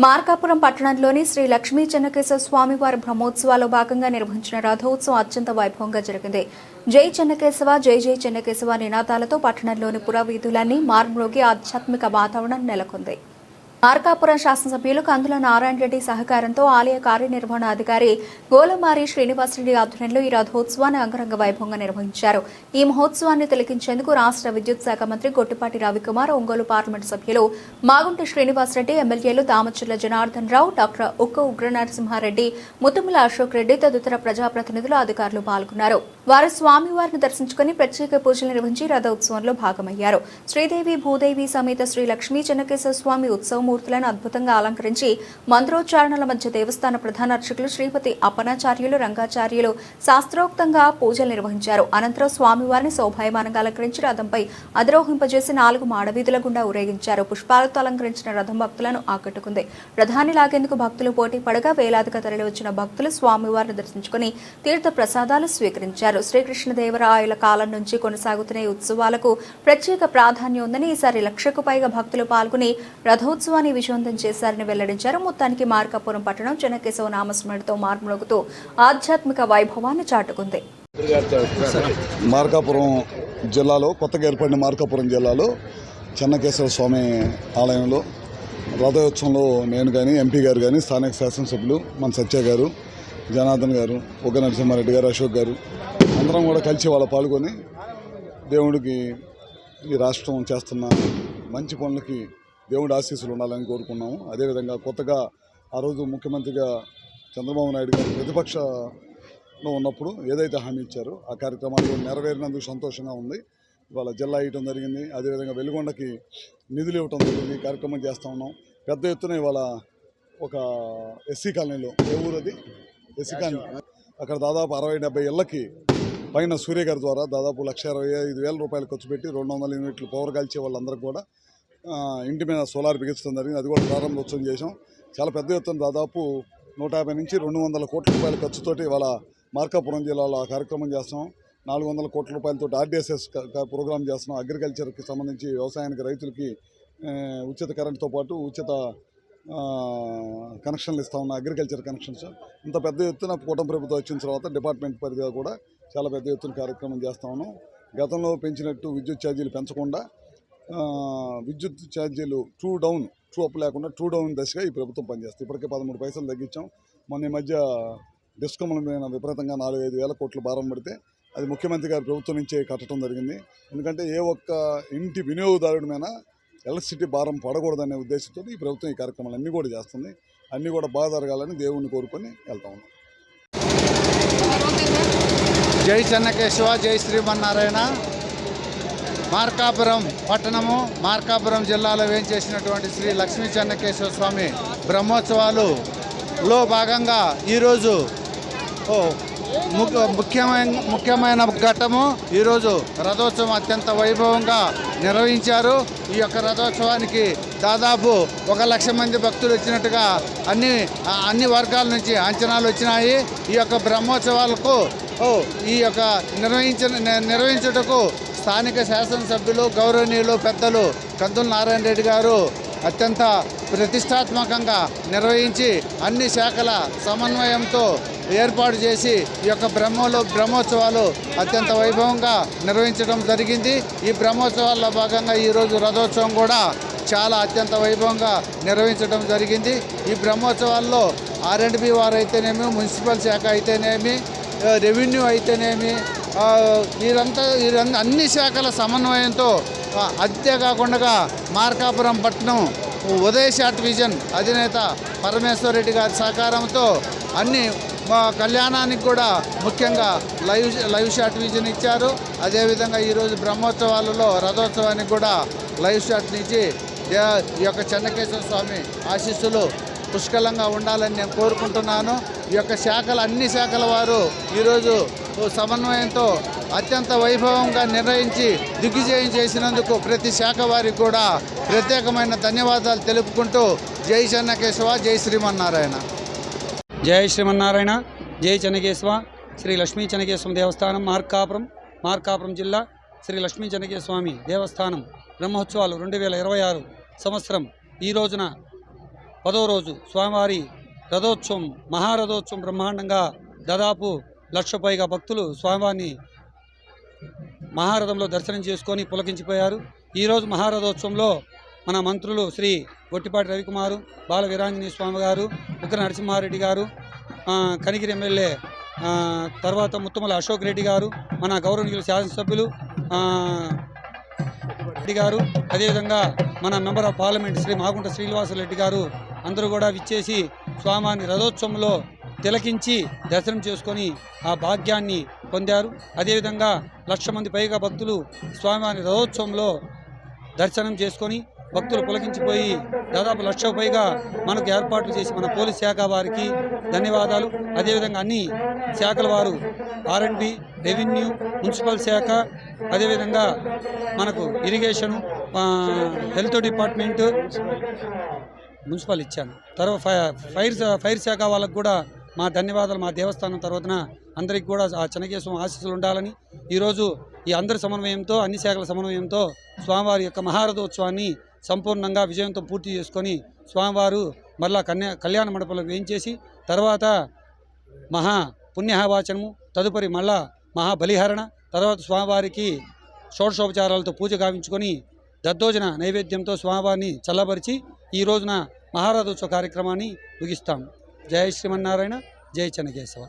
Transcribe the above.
మార్కాపురం పట్టణంలోని శ్రీ లక్ష్మీ చెన్నకేశవ స్వామివారి బ్రహ్మోత్సవాల్లో భాగంగా నిర్వహించిన రథోత్సవం అత్యంత వైభవంగా జరిగింది. జై చెన్నకేశవ, జై జై చెన్నకేశవ నినాదాలతో పట్టణంలోని పురవీధులన్నీ మార్మోగి ఆధ్యాత్మిక వాతావరణం నెలకొంది. మార్కాపురం శాసనసభ్యులు కందుల నారాయణ రెడ్డి సహకారంతో ఆలయ కార్యనిర్వహణాధికారి గోలమారి శ్రీనివాసరెడ్డి ఆధ్వర్యంలో ఈ రథోత్సవాన్ని అంగరంగ వైభవంగా నిర్వహించారు. ఈ మహోత్సవాన్ని తిలకించేందుకు రాష్ట్ర విద్యుత్ శాఖ మంత్రి గొట్టిపాటి రవికుమార్, ఒంగోలు పార్లమెంటు సభ్యులు మాగుంటి శ్రీనివాసరెడ్డి, ఎమ్మెల్యేలు దామచర్ల జనార్దన్ రావు, డాక్టర్ ఉక్క ఉగ్రనరసింహారెడ్డి, ముత్తుముల అశోక్ రెడ్డి తదితర ప్రజాప్రతినిధులు, అధికారులు పాల్గొన్నారు. వారు స్వామివారిని దర్శించుకుని ప్రత్యేక పూజలు నిర్వహించి రథోత్సవంలో భాగమయ్యారు. శ్రీదేవి భూదేవి సమేత శ్రీ లక్ష్మీ చెన్నకేశవ స్వామి ఉత్సవం మూర్తులను అద్భుతంగా అలంకరించి మంత్రోచ్చారణల మధ్య దేవస్థాన ప్రధాన అర్చకులు శ్రీపతి అపనాచార్యులు, రంగాచార్యులు శాస్త్రోక్తంగా పూజలు నిర్వహించారు. అనంతరం స్వామివారిని శోభాయమానంగా అలంకరించి రథంపై అధిరోహింపజేసి 4 మాడవీధుల గుండా ఊరేగించారు. పుష్పాలతో అలంకరించిన రథం భక్తులను ఆకట్టుకుంది. రథాన్ని లాగేందుకు భక్తులు పోటీ పడగా వేలాదిగా తరలివచ్చిన భక్తులు స్వామివారిని దర్శించుకుని తీర్థ ప్రసాదాలు స్వీకరించారు. శ్రీకృష్ణదేవరాయల కాలం నుంచి కొనసాగుతున్న ఈ ఉత్సవాలకు ప్రత్యేక ప్రాధాన్యం ఉందని, ఈసారి 1,00,000కు పైగా భక్తులు పాల్గొని రథోత్సవాన్ని విజయవంతం చేశారని వెల్లడించారు. మొత్తానికి మార్కాపురం పట్టణం చెన్నకేశవ నామస్మరణతో మార్మోగుతూ ఆధ్యాత్మిక వైభవాన్ని చాటుకుంది. మార్కాపురం జిల్లాలో కొత్తగా ఏర్పడిన మార్కాపురం జిల్లాలో చెన్నకేశవ స్వామి ఆలయంలో రథోత్సవంలో నేను కానీ, ఎంపీ గారు కానీ, స్థానిక శాసనసభ్యులు మన సత్య గారు, జనార్దన్ గారు, ఉగ్గ నరసింహారెడ్డి గారు, అశోక్ గారు అందరం కూడా కలిసి వాళ్ళ పాల్గొని దేవుడికి ఈ రాష్ట్రం చేస్తున్న మంచి పనులకి దేవుడి ఆశీస్సులు ఉండాలని కోరుకున్నాము. అదేవిధంగా కొత్తగా ఆ రోజు ముఖ్యమంత్రిగా చంద్రబాబు నాయుడు గారు ప్రతిపక్షంలో ఉన్నప్పుడు ఏదైతే హామీ ఇచ్చారో ఆ కార్యక్రమాలు నెరవేరినందుకు సంతోషంగా ఉంది. ఇవాళ జిల్లా ఇవ్వడం జరిగింది. అదేవిధంగా వెలుగొండకి నిధులు ఇవ్వడం జరిగింది. కార్యక్రమం చేస్తూ ఉన్నాం. పెద్ద ఎత్తున ఇవాళ ఒక ఎస్సీ కాలనీలో, ఏ ఊరు అది, ఎస్సీ కాలనీ, అక్కడ దాదాపు 60-70 ఇళ్లకి పైన సూర్య గారి ద్వారా దాదాపు 1,25,000 రూపాయలు ఖర్చు పెట్టి 200 యూనిట్లు పవర్ కాల్చే వాళ్ళందరికీ కూడా ఇంటి మీద సోలార్ బిగించడం జరిగింది. అది కూడా ప్రారంభోత్సవం చేశాం. చాలా పెద్ద ఎత్తున దాదాపు 150 నుంచి 200 కోట్ల రూపాయల ఖర్చుతోటి ఇవాళ మార్కాపురం జిల్లాలో ఆ కార్యక్రమం చేస్తాం. 400 కోట్ల రూపాయలతో ఆర్డీఎస్ఎస్ ప్రోగ్రామ్ చేస్తున్నాం. అగ్రికల్చర్కి సంబంధించి వ్యవసాయానికి, రైతులకి ఉచిత కరెంటుతో పాటు ఉచిత కనెక్షన్లు ఇస్తా ఉన్న అగ్రికల్చర్ కనెక్షన్స్. ఇంత పెద్ద ఎత్తున కూటమి ప్రభుత్వం వచ్చిన తర్వాత డిపార్ట్మెంట్ పరిధిగా కూడా చాలా పెద్ద ఎత్తున కార్యక్రమం చేస్తా ఉన్నాం. గతంలో పెంచినట్టు విద్యుత్ ఛార్జీలు పెంచకుండా విద్యుత్ ఛార్జీలు ట్రూ అప్ లేకుండా ట్రూ డౌన్ దశగా ఈ ప్రభుత్వం పనిచేస్తుంది. ఇప్పటికే 13 పైసలు తగ్గించాం. మొన్న ఈ మధ్య డిస్కమ్ల మీద విపరీతంగా 4-5 వేల కోట్ల భారం పడితే అది ముఖ్యమంత్రి గారి ప్రభుత్వం నుంచే కట్టడం జరిగింది. ఎందుకంటే ఏ ఒక్క ఇంటి వినియోగదారుడి మీద ఎలక్ట్రిసిటీ భారం పడకూడదనే ఉద్దేశంతో ఈ ప్రభుత్వం ఈ కార్యక్రమాలు అన్నీ కూడా చేస్తుంది. అన్నీ కూడా బాగా జరగాలని దేవుణ్ణి కోరుకొని వెళ్తా ఉన్నాం. జై చెన్నకేశవ, జై శ్రీమన్నారాయణ. మార్కాపురం పట్టణము, మార్కాపురం జిల్లాలో వేంచేసినటువంటి శ్రీ లక్ష్మీ చెన్నకేశవ స్వామి బ్రహ్మోత్సవాలులో భాగంగా ఈరోజు ముఖ్యమైన ఘట్టము. ఈరోజు రథోత్సవం అత్యంత వైభవంగా నిర్వహించారు. ఈ యొక్క రథోత్సవానికి దాదాపు 1,00,000 మంది భక్తులు వచ్చినట్టుగా అన్ని వర్గాల నుంచి అంచనాలు వచ్చినాయి. ఈ యొక్క బ్రహ్మోత్సవాలకు ఈ యొక్క నిర్వహించుటకు స్థానిక శాసనసభ్యులు, గౌరవనీయులు, పెద్దలు కందుల నారాయణ రెడ్డి గారు అత్యంత ప్రతిష్టాత్మకంగా నిర్వహించి అన్ని శాఖల సమన్వయంతో ఏర్పాటు చేసి ఈ యొక్క బ్రహ్మోత్సవాలు అత్యంత వైభవంగా నిర్వహించడం జరిగింది. ఈ బ్రహ్మోత్సవాల్లో భాగంగా ఈరోజు రథోత్సవం కూడా చాలా అత్యంత వైభవంగా నిర్వహించడం జరిగింది. ఈ బ్రహ్మోత్సవాల్లో R&B వారు అయితేనేమి, మున్సిపల్ శాఖ అయితేనేమి, రెవెన్యూ అయితేనేమి, వీరంతా అన్ని శాఖల సమన్వయంతో అంతేకాకుండా మార్కాపురం పట్టణం ఉదయ షాట్ విజన్ అధినేత పరమేశ్వర్ రెడ్డి గారి సహకారంతో అన్ని కళ్యాణానికి కూడా ముఖ్యంగా లైవ్ షాట్ విజన్ ఇచ్చారు. అదేవిధంగా ఈరోజు బ్రహ్మోత్సవాలలో రథోత్సవానికి కూడా లైవ్ షాట్ నుంచి ఈ యొక్క చెన్నకేశవ స్వామి ఆశీస్సులు పుష్కలంగా ఉండాలని నేను కోరుకుంటున్నాను. ఈ యొక్క అన్ని శాఖల వారు ఈరోజు సమన్వయంతో అత్యంత వైభవంగా నిర్వహించి దిగ్విజయం చేసినందుకు ప్రతి శాఖ వారికి కూడా ప్రత్యేకమైన ధన్యవాదాలు తెలుపుకుంటూ జై చెన్నకేశవ, జై శ్రీమన్నారాయణ. జై శ్రీమన్నారాయణ, జై చెన్నకేశవ. శ్రీ లక్ష్మీ చెన్నకేశవ దేవస్థానం మార్కాపురం జిల్లా శ్రీ లక్ష్మీ చెన్నకేశవ స్వామి దేవస్థానం బ్రహ్మోత్సవాలు 2026 సంవత్సరం ఈ రోజున 10వ రోజు స్వామివారి రథోత్సవం మహారథోత్సవం బ్రహ్మాండంగా దాదాపు 1,00,000 పైగా భక్తులు స్వామివారిని మహారథంలో దర్శనం చేసుకొని పులకించిపోయారు. ఈరోజు మహారథోత్సవంలో మన మంత్రులు శ్రీ గొట్టిపాటి రవికుమారు, బాల వీరాంజనేయ స్వామి గారు, ఉగ్ర నరసింహారెడ్డి గారు, కనిగిరి ఎమ్మెల్యే తర్వాత ముత్తమల అశోక్ రెడ్డి గారు, మన గౌరవనీయులు శాసనసభ్యులు రెడ్డి గారు, అదేవిధంగా మన member of parliament Shri Magunta Srinivasa Reddy గారు అందరూ కూడా విచ్చేసి స్వామివారిని రథోత్సవంలో తిలకించి దర్శనం చేసుకొని ఆ భాగ్యాన్ని పొందారు. అదేవిధంగా 1,00,000 మంది పైగా భక్తులు స్వామివారి రథోత్సవంలో దర్శనం చేసుకొని భక్తులు పులకించిపోయి దాదాపు 1,00,000 పైగా మనకు ఏర్పాట్లు చేసి మన పోలీస్ శాఖ వారికి ధన్యవాదాలు. అదేవిధంగా అన్ని శాఖల వారు R&B, రెవెన్యూ, మున్సిపల్ శాఖ, అదేవిధంగా మనకు ఇరిగేషను, హెల్త్ డిపార్ట్మెంటు, మున్సిపల్ ఇచ్చాను. తర్వాత ఫైర్ శాఖ వాళ్ళకు కూడా మా ధన్యవాదాలు. మా దేవస్థానం తరఫున అందరికీ కూడా ఆ చెన్నకేశవ ఆశీస్సులు ఉండాలని ఈరోజు ఈ అందరి సమన్వయంతో, అన్ని శాఖల సమన్వయంతో స్వామివారి యొక్క మహారథోత్సవాన్ని సంపూర్ణంగా విజయంతో పూర్తి చేసుకొని స్వామివారు మరలా కళ్యాణ మండపంలో వేయించేసి తర్వాత మహా పుణ్యవాచనము, తదుపరి మళ్ళా మహాబలిహరణ, తర్వాత స్వామివారికి షోడశోపచారాలతో పూజ గావించుకొని దద్దోజన నైవేద్యంతో స్వామివారిని చల్లబరిచి ఈ రోజున మహారథోత్సవ కార్యక్రమాన్ని ముగిస్తాం. జై శ్రీమన్నారాయణ, జై చెన్నకేశవ.